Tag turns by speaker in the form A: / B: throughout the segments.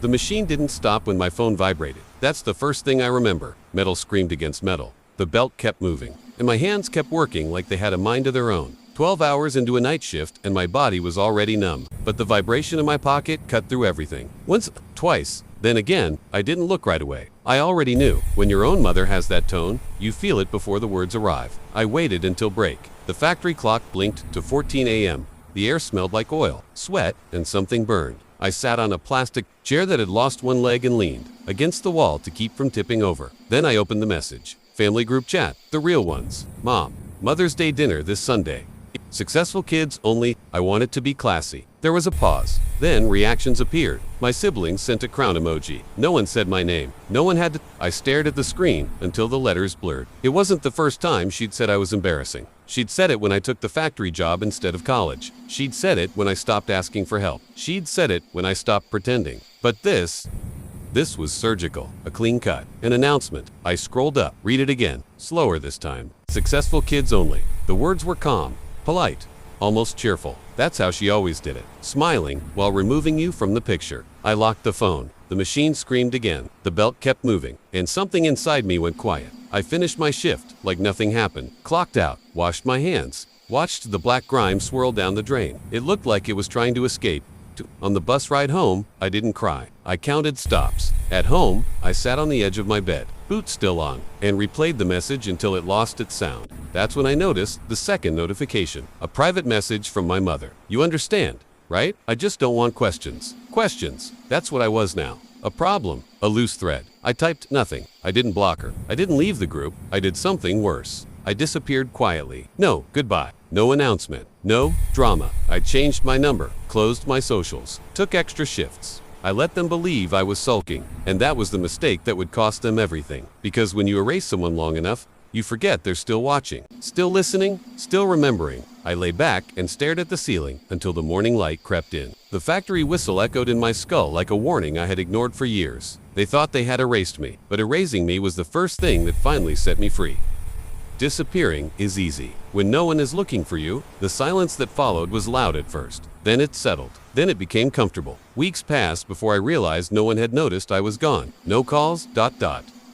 A: The machine didn't stop when my phone vibrated. That's the first thing I remember. Metal screamed against metal. The belt kept moving, and my hands kept working like they had a mind of their own. 12 hours into a night shift, and my body was already numb. But the vibration in my pocket cut through everything. Once, twice, then again, I didn't look right away. I already knew. When your own mother has that tone, you feel it before the words arrive. I waited until break. The factory clock blinked to 14 a.m. The air smelled like oil, sweat, and something burned. I sat on a plastic chair that had lost one leg and leaned against the wall to keep from tipping over. Then I opened the message. Family group chat, the real ones. Mom, Mother's Day dinner this Sunday. Successful kids only. I want it to be classy. There was a pause. Then reactions appeared. My siblings sent a crown emoji. No one said my name. No one had to. I stared at the screen until the letters blurred. It wasn't the first time she'd said I was embarrassing. She'd said it when I took the factory job instead of college. She'd said it when I stopped asking for help. She'd said it when I stopped pretending. But this was surgical. A clean cut. An announcement. I scrolled up. Read it again. Slower this time. Successful kids only. The words were calm, polite, almost cheerful. That's how she always did it. Smiling while removing you from the picture. I locked the phone. The machine screamed again. The belt kept moving, and something inside me went quiet. I finished my shift like nothing happened. Clocked out. Washed my hands. Watched the black grime swirl down the drain. It looked like it was trying to escape. On the bus ride home, I didn't cry. I counted stops. At home, I sat on the edge of my bed, boot still on, and replayed the message until it lost its sound. That's when I noticed the second notification. A private message from my mother. You understand, right? I just don't want questions. Questions. That's what I was now. A problem. A loose thread. I typed nothing. I didn't block her. I didn't leave the group. I did something worse. I disappeared quietly. No goodbye. No announcement. No drama. I changed my number, closed my socials, took extra shifts. I let them believe I was sulking, and that was the mistake that would cost them everything. Because when you erase someone long enough, you forget they're still watching, still listening, still remembering. I lay back and stared at the ceiling until the morning light crept in. The factory whistle echoed in my skull like a warning I had ignored for years. They thought they had erased me, but erasing me was the first thing that finally set me free. Disappearing is easy. When no one is looking for you, the silence that followed was loud at first. Then it settled. Then it became comfortable. Weeks passed before I realized no one had noticed I was gone. No calls,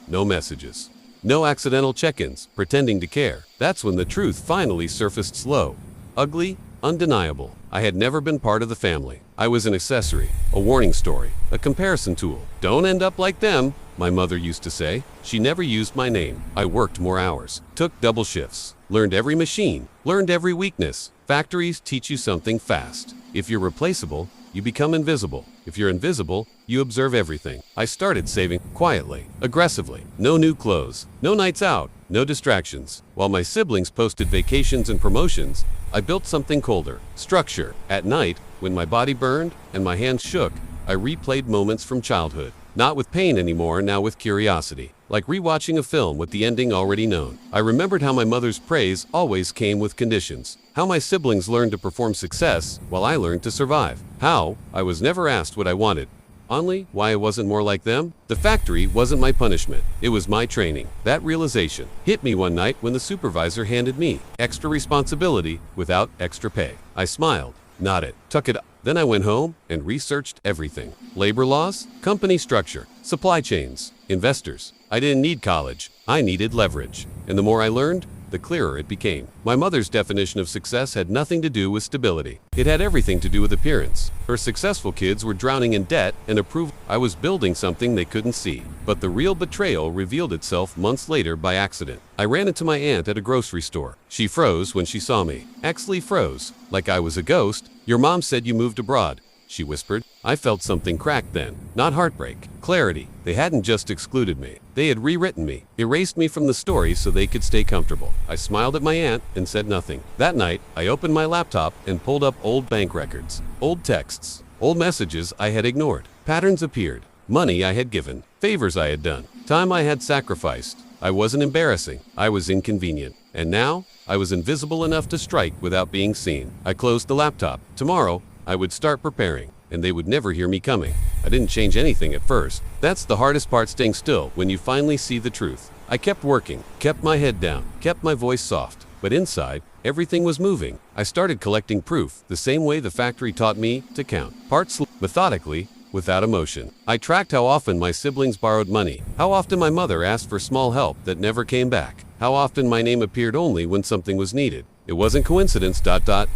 A: no messages. No accidental check-ins, pretending to care. That's when the truth finally surfaced slow, ugly, undeniable. I had never been part of the family. I was an accessory, a warning story, a comparison tool. Don't end up like them, my mother used to say. She never used my name. I worked more hours, took double shifts, learned every machine, learned every weakness. Factories teach you something fast. If you're replaceable, you become invisible. If you're invisible, you observe everything. I started saving quietly, aggressively. No new clothes, no nights out, no distractions. While my siblings posted vacations and promotions, I built something colder, structure. At night, when my body burned and my hands shook, I replayed moments from childhood. Not with pain anymore, now with curiosity. Like rewatching a film with the ending already known. I remembered how my mother's praise always came with conditions. How my siblings learned to perform success while I learned to survive. How I was never asked what I wanted. Only why I wasn't more like them? The factory wasn't my punishment. It was my training. That realization hit me one night when the supervisor handed me extra responsibility without extra pay. I smiled, nodded, took it up. Then I went home and researched everything. Labor laws, company structure, supply chains, investors. I didn't need college. I needed leverage. And the more I learned, the clearer it became. My mother's definition of success had nothing to do with stability. It had everything to do with appearance. Her successful kids were drowning in debt and approval. I was building something they couldn't see. But the real betrayal revealed itself months later by accident. I ran into my aunt at a grocery store. She froze when she saw me. Actually froze, like I was a ghost. Your mom said you moved abroad, she whispered. I felt something crack then. Not heartbreak, clarity. They hadn't just excluded me. They had rewritten me, erased me from the story so they could stay comfortable. I smiled at my aunt and said nothing. That night, I opened my laptop and pulled up old bank records, old texts, old messages I had ignored. Patterns appeared. Money I had given, favors I had done, time I had sacrificed. I wasn't embarrassing. I was inconvenient. And now, I was invisible enough to strike without being seen. I closed the laptop. Tomorrow, I would start preparing, and they would never hear me coming. I didn't change anything at first. That's the hardest part, staying still when you finally see the truth. I kept working, kept my head down, kept my voice soft, but inside, everything was moving. I started collecting proof, the same way the factory taught me to count. Parts methodically, without emotion. I tracked how often my siblings borrowed money, how often my mother asked for small help that never came back, how often my name appeared only when something was needed. It wasn't coincidence,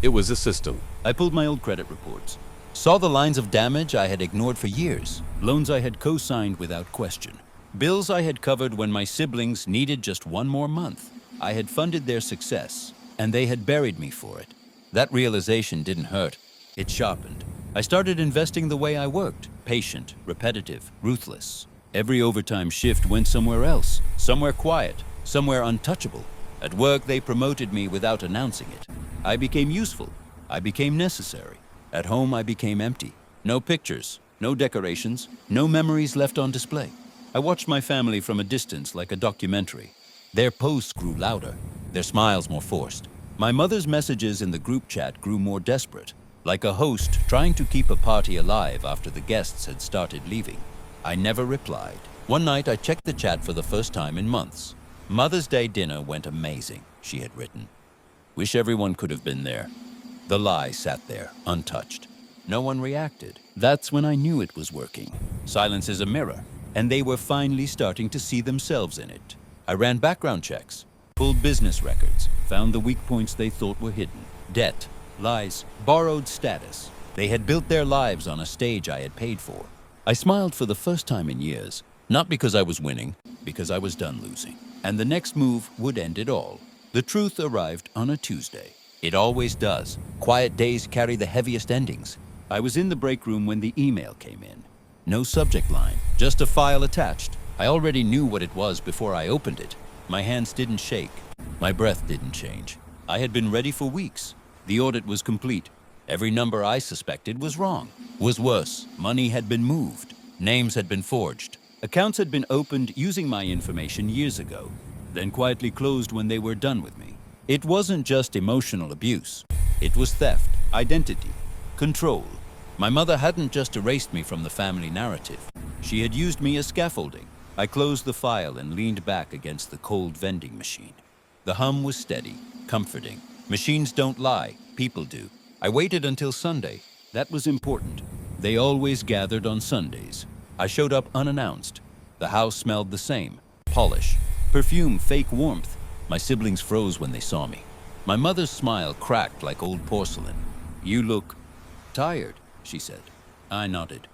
A: it was a system.
B: I pulled my old credit reports. Saw the lines of damage I had ignored for years, loans I had co-signed without question, bills I had covered when my siblings needed just one more month. I had funded their success, and they had buried me for it. That realization didn't hurt. It sharpened. I started investing the way I worked, patient, repetitive, ruthless. Every overtime shift went somewhere else, somewhere quiet, somewhere untouchable. At work, they promoted me without announcing it. I became useful. I became necessary. At home, I became empty. No pictures, no decorations, no memories left on display. I watched my family from a distance like a documentary. Their posts grew louder, their smiles more forced. My mother's messages in the group chat grew more desperate, like a host trying to keep a party alive after the guests had started leaving. I never replied. One night, I checked the chat for the first time in months. Mother's Day dinner went amazing, she had written. Wish everyone could have been there. The lie sat there, untouched. No one reacted. That's when I knew it was working. Silence is a mirror, and they were finally starting to see themselves in it. I ran background checks, pulled business records, found the weak points they thought were hidden. Debt, lies, borrowed status. They had built their lives on a stage I had paid for. I smiled for the first time in years, not because I was winning, because I was done losing. And the next move would end it all. The truth arrived on a Tuesday. It always does. Quiet days carry the heaviest endings. I was in the break room when the email came in. No subject line, just a file attached. I already knew what it was before I opened it. My hands didn't shake. My breath didn't change. I had been ready for weeks. The audit was complete. Every number I suspected was wrong. Was worse, money had been moved. Names had been forged. Accounts had been opened using my information years ago, then quietly closed when they were done with me. It wasn't just emotional abuse. It was theft, identity, control. My mother hadn't just erased me from the family narrative. She had used me as scaffolding. I closed the file and leaned back against the cold vending machine. The hum was steady, comforting. Machines don't lie, people do. I waited until Sunday. That was important. They always gathered on Sundays. I showed up unannounced. The house smelled the same. Polish, perfume, fake warmth. My siblings froze when they saw me. My mother's smile cracked like old porcelain. You look tired, she said. I nodded.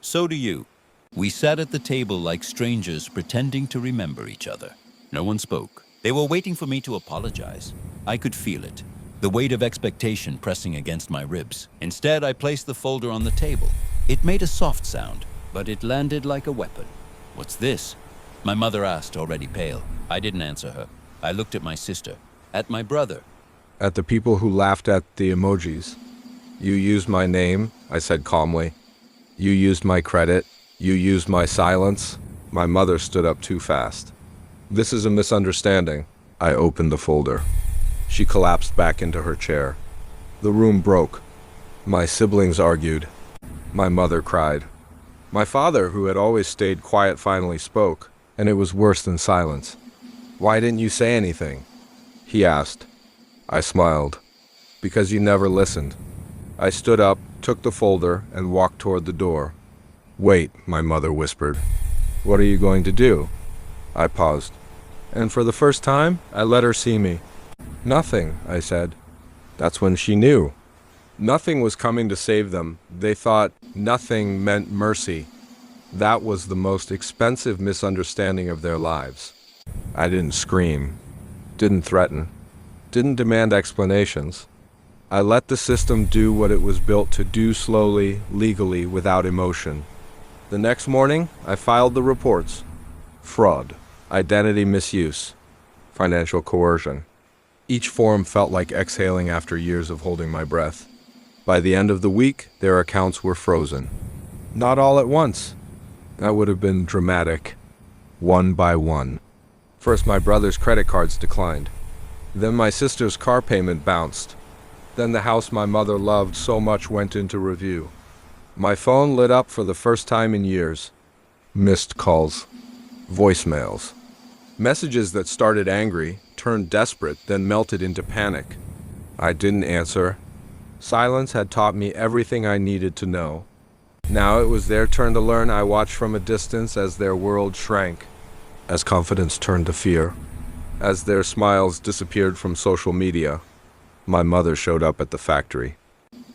B: So do you. We sat at the table like strangers pretending to remember each other. No one spoke. They were waiting for me to apologize. I could feel it, the weight of expectation pressing against my ribs. Instead, I placed the folder on the table. It made a soft sound, but it landed like a weapon. What's this? My mother asked, already pale. I didn't answer her. I looked at my sister, at my brother.
C: At the people who laughed at the emojis. You used my name, I said calmly. You used my credit. You used my silence. My mother stood up too fast. This is a misunderstanding. I opened the folder. She collapsed back into her chair. The room broke. My siblings argued. My mother cried. My father, who had always stayed quiet, finally spoke, and it was worse than silence. Why didn't you say anything? He asked. I smiled. Because you never listened. I stood up, took the folder, and walked toward the door. Wait, my mother whispered. What are you going to do? I paused. And for the first time, I let her see me. Nothing, I said. That's when she knew. Nothing was coming to save them. They thought nothing meant mercy. That was the most expensive misunderstanding of their lives. I didn't scream, didn't threaten, didn't demand explanations. I let the system do what it was built to do slowly, legally, without emotion. The next morning, I filed the reports. Fraud, identity misuse, financial coercion. Each form felt like exhaling after years of holding my breath. By the end of the week, their accounts were frozen. Not all at once. That would have been dramatic. One by one. First, my brother's credit cards declined. Then my sister's car payment bounced. Then the house my mother loved so much went into review. My phone lit up for the first time in years. Missed calls. Voicemails. Messages that started angry, turned desperate, then melted into panic. I didn't answer. Silence had taught me everything I needed to know. Now it was their turn to learn. I watched from a distance as their world shrank, as confidence turned to fear, as their smiles disappeared from social media. My mother showed up at the factory.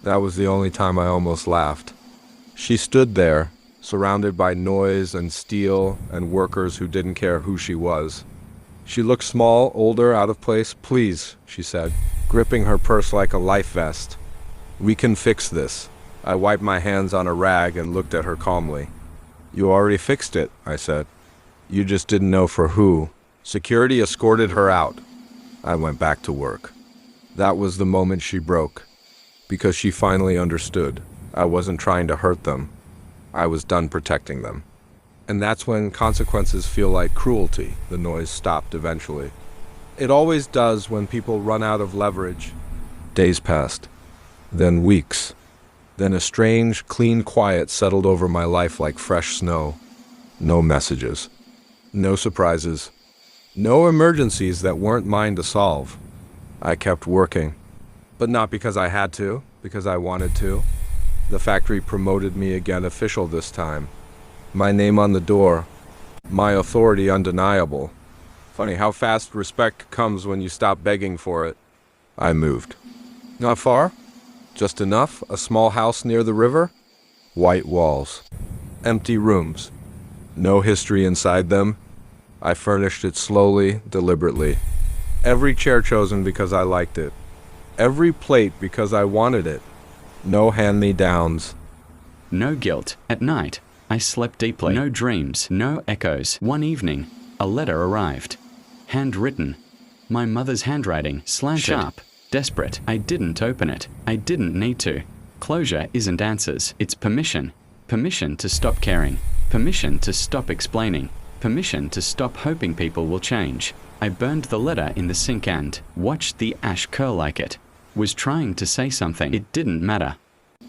C: That was the only time I almost laughed. She stood there, surrounded by noise and steel and workers who didn't care who she was. She looked small, older, out of place. "Please," she said, gripping her purse like a life vest. "We can fix this." I wiped my hands on a rag and looked at her calmly. "You already fixed it," I said. "You just didn't know for who." Security escorted her out. I went back to work. That was the moment she broke, because she finally understood. I wasn't trying to hurt them. I was done protecting them. And that's when consequences feel like cruelty. The noise stopped eventually. It always does when people run out of leverage. Days passed, then weeks. Then a strange, clean quiet settled over my life like fresh snow. No messages. No surprises. No emergencies that weren't mine to solve. I kept working. But not because I had to, because I wanted to. The factory promoted me again, official this time. My name on the door. My authority undeniable. Funny how fast respect comes when you stop begging for it. I moved. Not far. Just enough. A small house near the river. White walls. Empty rooms. No history inside them. I furnished it slowly, deliberately. Every chair chosen because I liked it. Every plate because I wanted it. No hand-me-downs.
D: No guilt. At night, I slept deeply. No dreams, no echoes. One evening, a letter arrived. Handwritten. My mother's handwriting, slanted, sharp, desperate. I didn't open it. I didn't need to. Closure isn't answers. It's permission. Permission to stop caring. Permission to stop explaining. Permission to stop hoping people will change. I burned the letter in the sink and watched the ash curl like it. Was trying to say something. It didn't matter.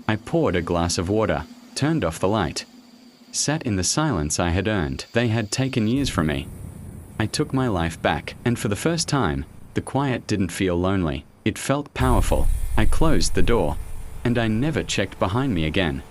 D: I poured a glass of water, turned off the light, sat in the silence I had earned. They had taken years from me. I took my life back, and for the first time, the quiet didn't feel lonely. It felt powerful. I closed the door, and I never checked behind me again.